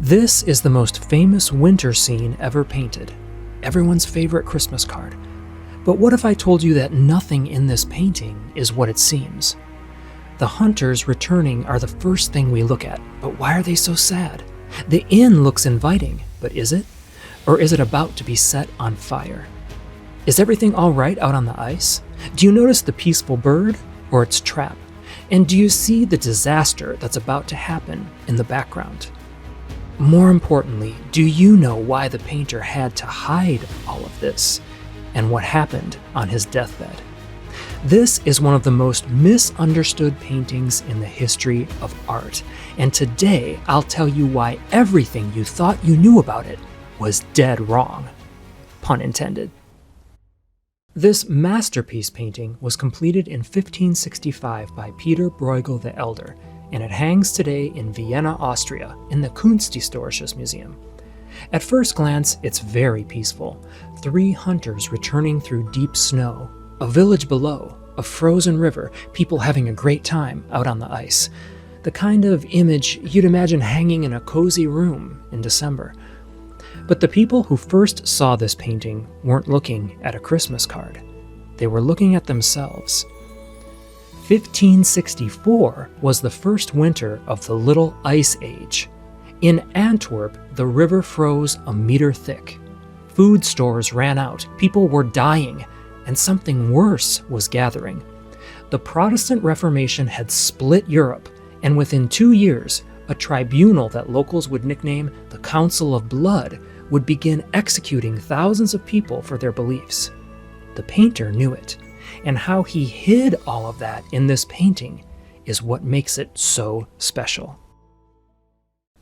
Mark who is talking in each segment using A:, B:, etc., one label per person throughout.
A: This is the most famous winter scene ever painted, everyone's favorite Christmas card. But what if I told you that nothing in this painting is what it seems? The hunters returning are the first thing we look at, but why are they so sad? The inn looks inviting, but is it? Or is it about to be set on fire? Is everything all right out on the ice? Do you notice the peaceful bird or its trap? And do you see the disaster that's about to happen in the background? More importantly, do you know why the painter had to hide all of this and what happened on his deathbed? This is one of the most misunderstood paintings in the history of art, and today I'll tell you why everything you thought you knew about it was dead wrong. Pun intended. This masterpiece painting was completed in 1565 by Pieter Bruegel the Elder, and it hangs today in Vienna, Austria, in the Kunsthistorisches Museum. At first glance, it's very peaceful. 3 hunters returning through deep snow, a village below, a frozen river, people having a great time out on the ice. The kind of image you'd imagine hanging in a cozy room in December. But the people who first saw this painting weren't looking at a Christmas card. They were looking at themselves. 1564 was the first winter of the Little Ice Age. In Antwerp, the river froze a meter thick. Food stores ran out, people were dying, and something worse was gathering. The Protestant Reformation had split Europe, and within 2 years, a tribunal that locals would nickname the Council of Blood would begin executing thousands of people for their beliefs. The painter knew it, and how he hid all of that in this painting is what makes it so special.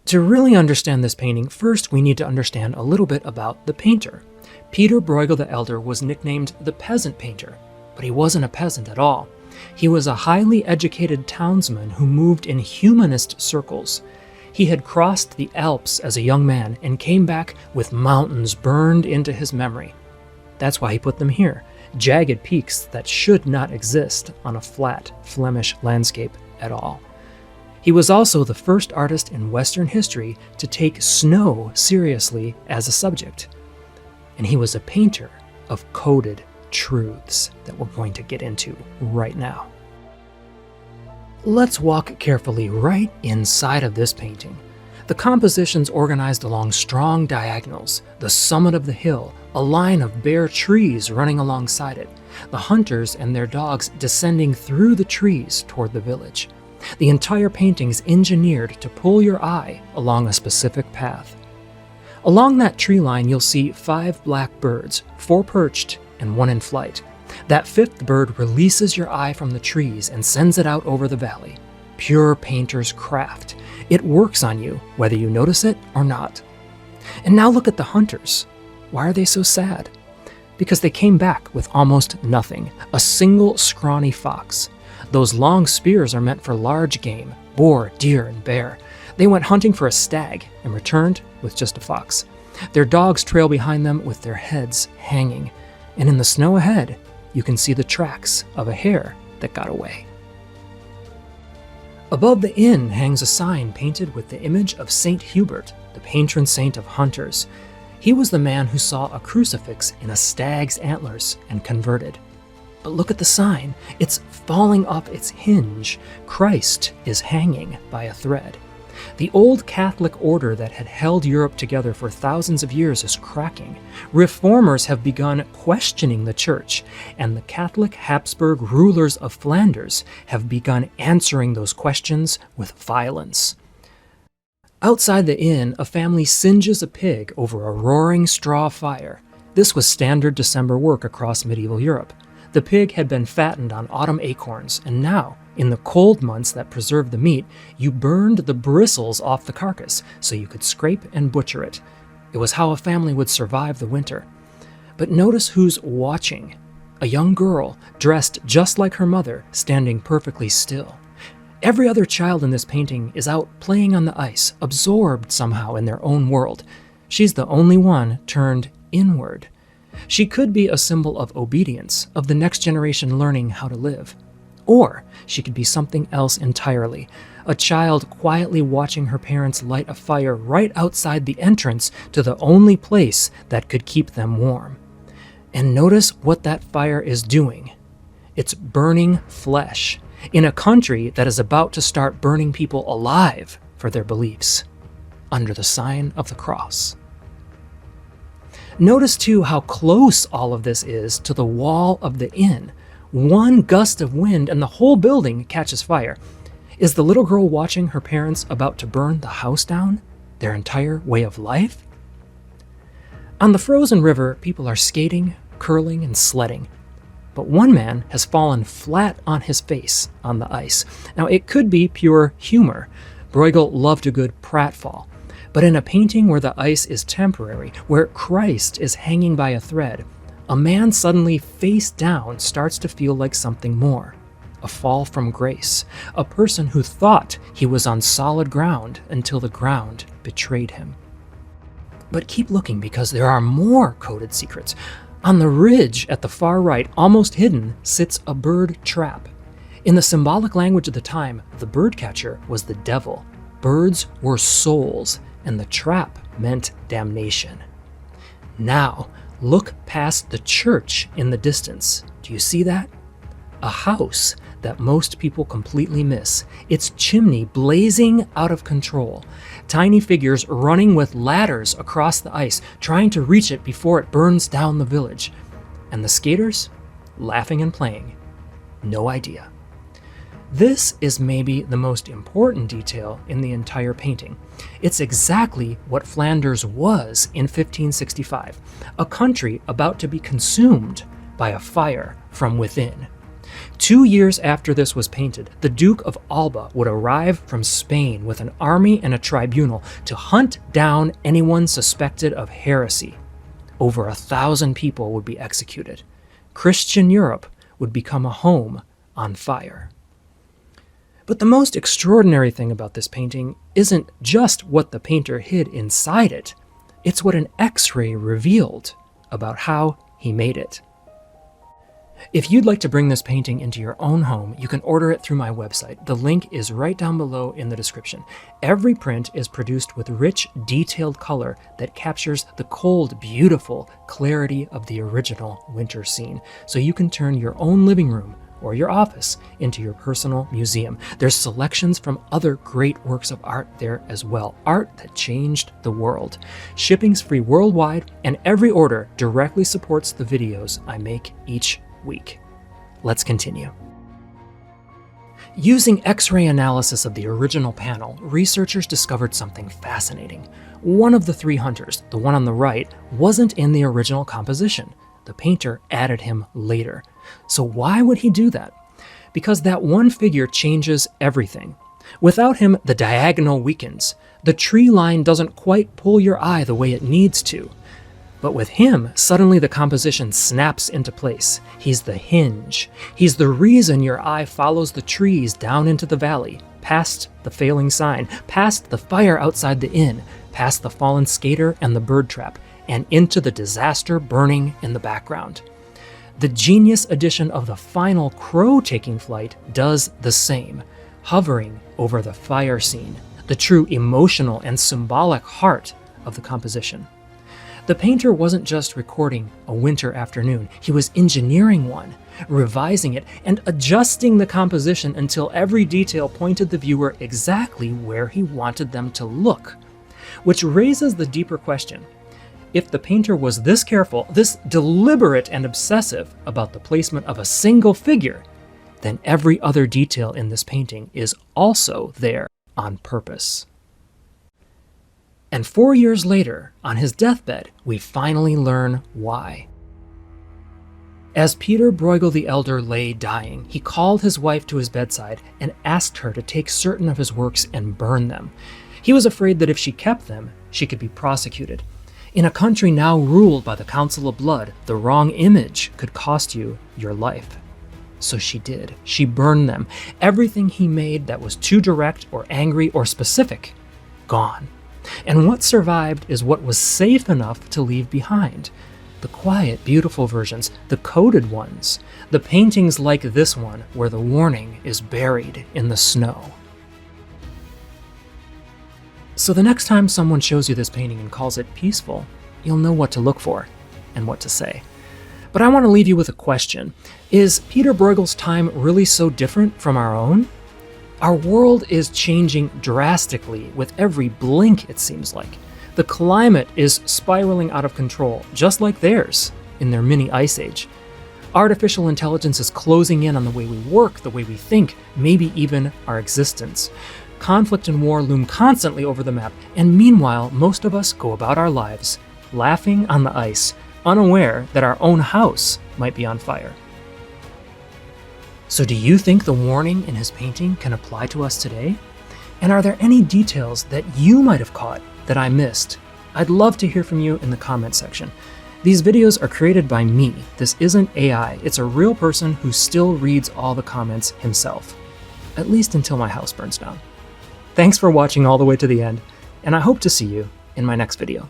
A: To really understand this painting, first we need to understand a little bit about the painter. Pieter Bruegel the Elder was nicknamed the peasant painter, but he wasn't a peasant at all. He was a highly educated townsman who moved in humanist circles. He had crossed the Alps as a young man and came back with mountains burned into his memory. That's why he put them here, jagged peaks that should not exist on a flat Flemish landscape at all. He was also the first artist in Western history to take snow seriously as a subject. And he was a painter of coded truths that we're going to get into right now. Let's walk carefully right inside of this painting. The composition's organized along strong diagonals, the summit of the hill, a line of bare trees running alongside it, the hunters and their dogs descending through the trees toward the village. The entire painting's engineered to pull your eye along a specific path. Along that tree line, you'll see 5 black birds, 4 perched and 1 in flight. That 5th bird releases your eye from the trees and sends it out over the valley. Pure painter's craft. It works on you, whether you notice it or not. And now look at the hunters. Why are they so sad? Because they came back with almost nothing, a single scrawny fox. Those long spears are meant for large game, boar, deer, and bear. They went hunting for a stag and returned with just a fox. Their dogs trail behind them with their heads hanging. And in the snow ahead, you can see the tracks of a hare that got away. Above the inn hangs a sign painted with the image of Saint Hubert, the patron saint of hunters. He was the man who saw a crucifix in a stag's antlers and converted. But look at the sign. It's falling off its hinge. Christ is hanging by a thread. The old Catholic order that had held Europe together for thousands of years is cracking. Reformers have begun questioning the church, and the Catholic Habsburg rulers of Flanders have begun answering those questions with violence. Outside the inn, a family singes a pig over a roaring straw fire. This was standard December work across medieval Europe. The pig had been fattened on autumn acorns, and now, in the cold months that preserved the meat, you burned the bristles off the carcass so you could scrape and butcher it. It was how a family would survive the winter. But notice who's watching. A young girl, dressed just like her mother, standing perfectly still. Every other child in this painting is out playing on the ice, absorbed somehow in their own world. She's the only one turned inward. She could be a symbol of obedience, of the next generation learning how to live. Or she could be something else entirely. A child quietly watching her parents light a fire right outside the entrance to the only place that could keep them warm. And notice what that fire is doing. It's burning flesh in a country that is about to start burning people alive for their beliefs, under the sign of the cross. Notice too how close all of this is to the wall of the inn. One gust of wind and the whole building catches fire. Is the little girl watching her parents about to burn the house down? Their entire way of life? On the frozen river, people are skating, curling, and sledding. But one man has fallen flat on his face on the ice. Now, it could be pure humor. Bruegel loved a good pratfall. But in a painting where the ice is temporary, where Christ is hanging by a thread, a man suddenly face down starts to feel like something more. A fall from grace. A person who thought he was on solid ground until the ground betrayed him. But keep looking, because there are more coded secrets. On the ridge at the far right, almost hidden, sits a bird trap. In the symbolic language of the time, the bird catcher was the devil. Birds were souls, and the trap meant damnation. Now, look past the church in the distance. Do you see that? A house that most people completely miss. Its chimney blazing out of control. Tiny figures running with ladders across the ice, trying to reach it before it burns down the village. And the skaters? Laughing and playing. No idea. This is maybe the most important detail in the entire painting. It's exactly what Flanders was in 1565, a country about to be consumed by a fire from within. 2 years after this was painted, the Duke of Alba would arrive from Spain with an army and a tribunal to hunt down anyone suspected of heresy. Over 1,000 people would be executed. Christian Europe would become a home on fire. But the most extraordinary thing about this painting isn't just what the painter hid inside it. It's what an X-ray revealed about how he made it. If you'd like to bring this painting into your own home, you can order it through my website. The link is right down below in the description. Every print is produced with rich, detailed color that captures the cold, beautiful clarity of the original winter scene, so you can turn your own living room or your office into your personal museum. There's selections from other great works of art there as well, art that changed the world. Shipping's free worldwide, and every order directly supports the videos I make each week. Let's continue. Using X-ray analysis of the original panel, researchers discovered something fascinating. One of the 3 hunters, the one on the right, wasn't in the original composition. The painter added him later. So why would he do that? Because that one figure changes everything. Without him, the diagonal weakens. The tree line doesn't quite pull your eye the way it needs to. But with him, suddenly the composition snaps into place. He's the hinge. He's the reason your eye follows the trees down into the valley, past the failing sign, past the fire outside the inn, past the fallen skater and the bird trap, and into the disaster burning in the background. The genius addition of the final crow taking flight does the same, hovering over the fire scene, the true emotional and symbolic heart of the composition. The painter wasn't just recording a winter afternoon, he was engineering one, revising it, and adjusting the composition until every detail pointed the viewer exactly where he wanted them to look. Which raises the deeper question. If the painter was this careful, this deliberate and obsessive about the placement of a single figure, then every other detail in this painting is also there on purpose. And 4 years later, on his deathbed, we finally learn why. As Pieter Bruegel the Elder lay dying, he called his wife to his bedside and asked her to take certain of his works and burn them. He was afraid that if she kept them, she could be prosecuted. In a country now ruled by the Council of Blood, the wrong image could cost you your life. So she did. She burned them. Everything he made that was too direct or angry or specific, gone. And what survived is what was safe enough to leave behind. The quiet, beautiful versions, the coded ones, the paintings like this one where the warning is buried in the snow. So the next time someone shows you this painting and calls it peaceful, you'll know what to look for and what to say. But I want to leave you with a question. Is Pieter Bruegel's time really so different from our own? Our world is changing drastically with every blink, it seems like. The climate is spiraling out of control, just like theirs in their mini ice age. Artificial intelligence is closing in on the way we work, the way we think, maybe even our existence. Conflict and war loom constantly over the map, and meanwhile, most of us go about our lives, laughing on the ice, unaware that our own house might be on fire. So do you think the warning in his painting can apply to us today? And are there any details that you might have caught that I missed? I'd love to hear from you in the comment section. These videos are created by me. This isn't AI. It's a real person who still reads all the comments himself. At least until my house burns down. Thanks for watching all the way to the end, and I hope to see you in my next video.